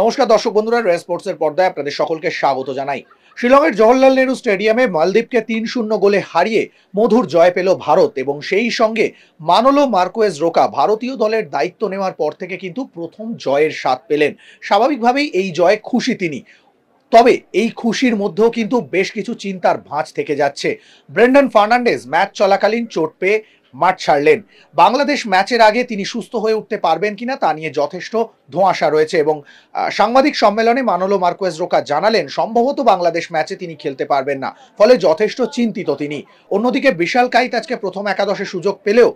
নমস্কার দর্শক বন্ধুরা, রেড স্পোর্টসের পর্দায় আপনাদের সকলকে স্বাগত জানাই। শিলংয়ের জওহরলাল নেহরু স্টেডিয়ামে মালদ্বীপকে ৩-০ গোলে হারিয়ে মধুর জয় পেল ভারত এবং সেই সঙ্গে মানোলো মার্কোয়েজ রোকা ভারতীয় দলের দায়িত্ব নেওয়ার পর থেকে কিন্তু প্রথম জয়ের স্বাদ পেলেন। স্বাভাবিকভাবেই এই জয়ে খুশি তিনি। তবে এই খুশির মধ্যেও কিন্তু বেশ কিছু চিন্তার ভাঁজ থেকে যাচ্ছে। ব্রেন্ডন ফার্নান্ডেজ ম্যাচ চলাকালীন চোট পেয়ে মাঠ ছাড়লেন। বাংলাদেশ ম্যাচের আগে তিনি সুস্থ হয়ে উঠতে পারবেন কিনা তা নিয়ে যথেষ্ট ধোঁয়াশা রয়েছে এবং সাংবাদিক সম্মেলনে মানোলো মার্কোয়েজ রোকা জানালেন সম্ভবত বাংলাদেশ ম্যাচে তিনি খেলতে পারবেন না, ফলে যথেষ্ট চিন্তিত তিনি। অন্যদিকে বিশাল কাইত আজকে প্রথম একাদশে সুযোগ পেলেও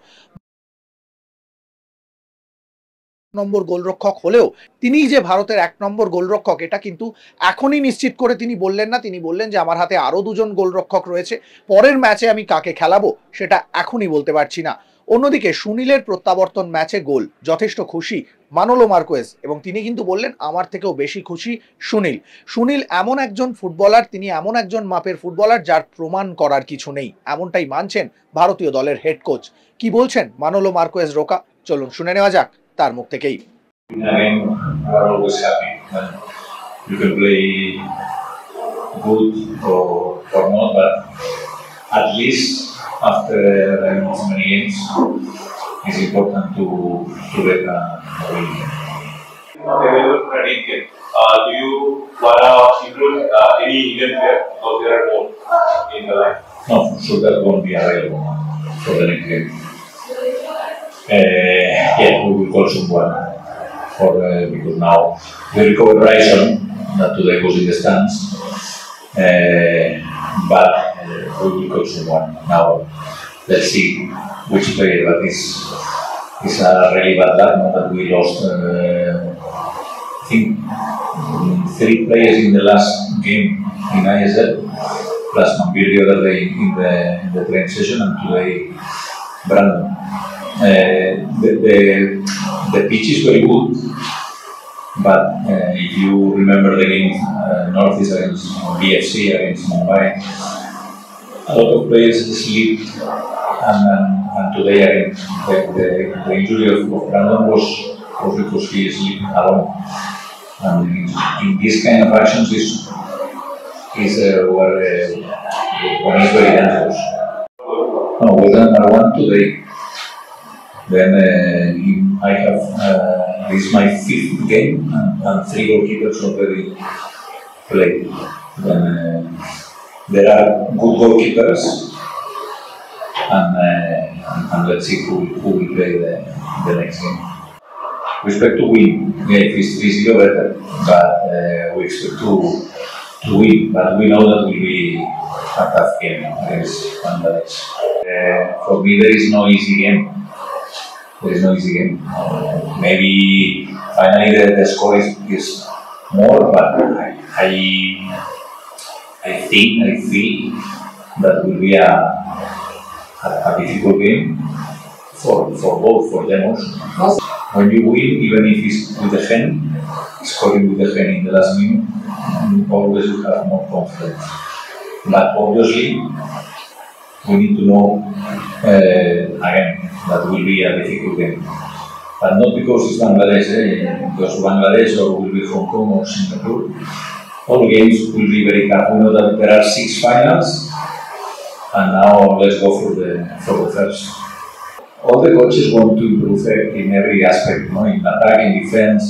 নম্বর গোলরক্ষক হলেও তিনি যে ভারতের ১ নম্বর গোলরক্ষক এটা কিন্তু এখনই নিশ্চিত করে তিনি বললেন না। তিনি বললেন যে আমার হাতে আরো দুজন গোলরক্ষক রয়েছে, পরের ম্যাচে আমি কাকে খেলাবো সেটা এখনই বলতে পারছি না। অন্যদিকে সুনীলের প্রত্যাবর্তন ম্যাচে গোল, যথেষ্ট খুশি মানোলো মার্কোয়েজ এবং তিনি কিন্তু বললেন আমার থেকেও বেশি খুশি সুনীল। সুনীল এমন একজন ফুটবলার, তিনি এমন একজন মাপের ফুটবলার যার প্রমাণ করার কিছু নেই, এমনটাই মানছেন ভারতীয় দলের হেড কোচ। কি বলছেন মানোলো মার্কোয়েজ রোকা, চলুন শুনে নেওয়া যাক তার মুখ থেকেই। Again, we are always happy when you can play good or not, but at least after so many games, it's important to get a win. Available credit here. Do you wanna include any Indian player because there are more in the line? No, for sure that won't be available for the next game. Yeah, we will call someone for because now we recovered Bryson that today was in the stands, but we will call someone now. Let's see which player, but it's a really bad luck that we lost. I think 3 players in the last game in ISL, plus Mampir the other day in the training session, and today Brandon. The pitch is very good, but if you remember the game Northeast against BFC against Mumbai, a lot of players slipped, and today again the injury of Brandon was because he is sleeping alone, and in this kind of actions is where one is very dangerous. No, we got number 1 today. Then I have this is my 5th game and 3 goalkeepers already played. Then there are good goalkeepers, and let's see who will play the next game. We expect to win. Yeah, if it's 3-0 better, but we expect to win. But we know that will be a tough game against Bangladesh. For me, there is no easy game. There is no easy game. Maybe finally the score is more, but I feel that will be a difficult game for both, for them also. When you win, even if it's with the hand, scoring with the hand in the last minute, always you have more confidence. But obviously, we need to know again that will be a difficult game, but not because it's Bangladesh, because Bangladesh or will be Hong Kong or Singapore. All games will be very tough. We know that there are 6 finals, and now let's go for the first. All the coaches want to improve in every aspect, in attack, in defense,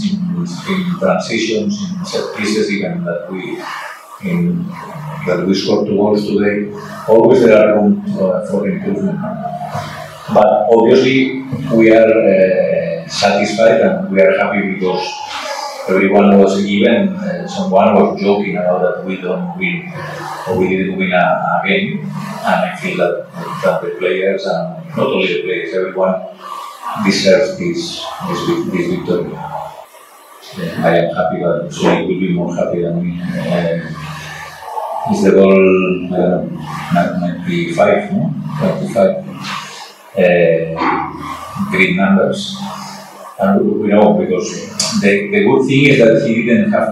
in transitions, in set pieces, even that we scored 2 goals today. Always there are room for improvement. But obviously we are satisfied and we are happy because everyone was even. Someone was joking about that we don't win or we didn't win a game, and I feel that the players, and not only the players, everyone deserves this victory. I am happy, but so he will be more happy than me. Is the goal 95, no? 25. Great numbers, and we know because the good thing is that he didn't have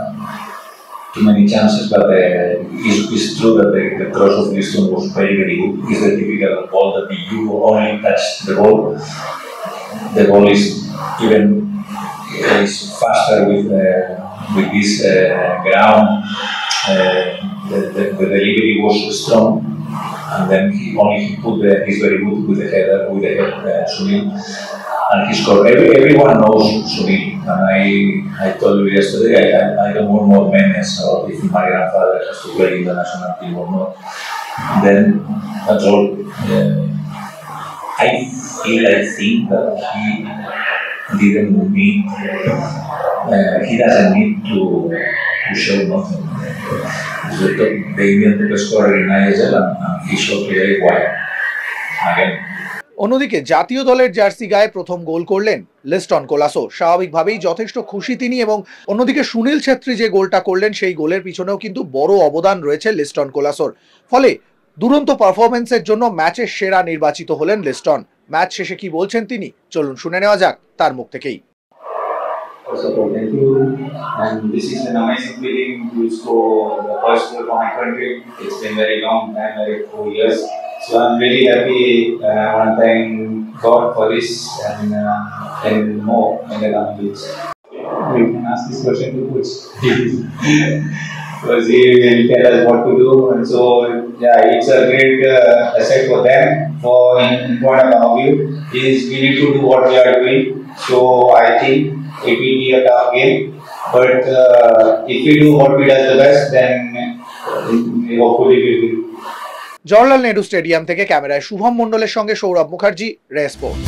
too many chances, but it's true that the cross of Liston was very good. It's the typical ball that if you only touch the ball is even is faster with with this ground, the delivery was strong, and then he put he's very good with the header, with the head, Sunil, and he scored. Everyone knows Sunil, and I told you yesterday I don't want more menace or if my grandfather has to play in the national team or not. Then that's all. I think that he doesn't need to show nothing. The Indian top scorer in ISL and he showed today why. Again. অন্যদিকে জাতীয় দলের jersey গায়ে প্রথম গোল করলেন Liston Colaco. স্বাভাবিকভাবেই যথেষ্ট খুশি তিনি, এবং অন্যদিকে সুনীল ছেত্রী যে গোলটা করলেন সেই গোলের পিছনেও কিন্তু বড় অবদান রয়েছে লিস্টন কোলাসোর। ফলে দুরন্ত পারফরমেন্সের জন্য ম্যাচের সেরা নির্বাচিত হলেন লিস্টন। ম্যাচ শেষে কি বলছেন তিনি, চলুন শুনে নেওয়া যাক তার মুখ থেকেই। First of all, thank you. And this is an amazing feeling to score the first goal for my country. It's been very long time, like 4 years. So I'm really happy. I want to thank God for this and more in the coming weeks. You can ask this question to coach because he will tell us what to do. And so, yeah, it's a great asset for them. For in point of view, is we need to do what we are doing. So I think it will be a tough game, but if we do what we do the best, then hopefully we will. Jawaharlal Nehru stadium থেকে ক্যামেরায় শুভম মণ্ডলের সঙ্গে সৌরভ মুখার্জি, রে sports.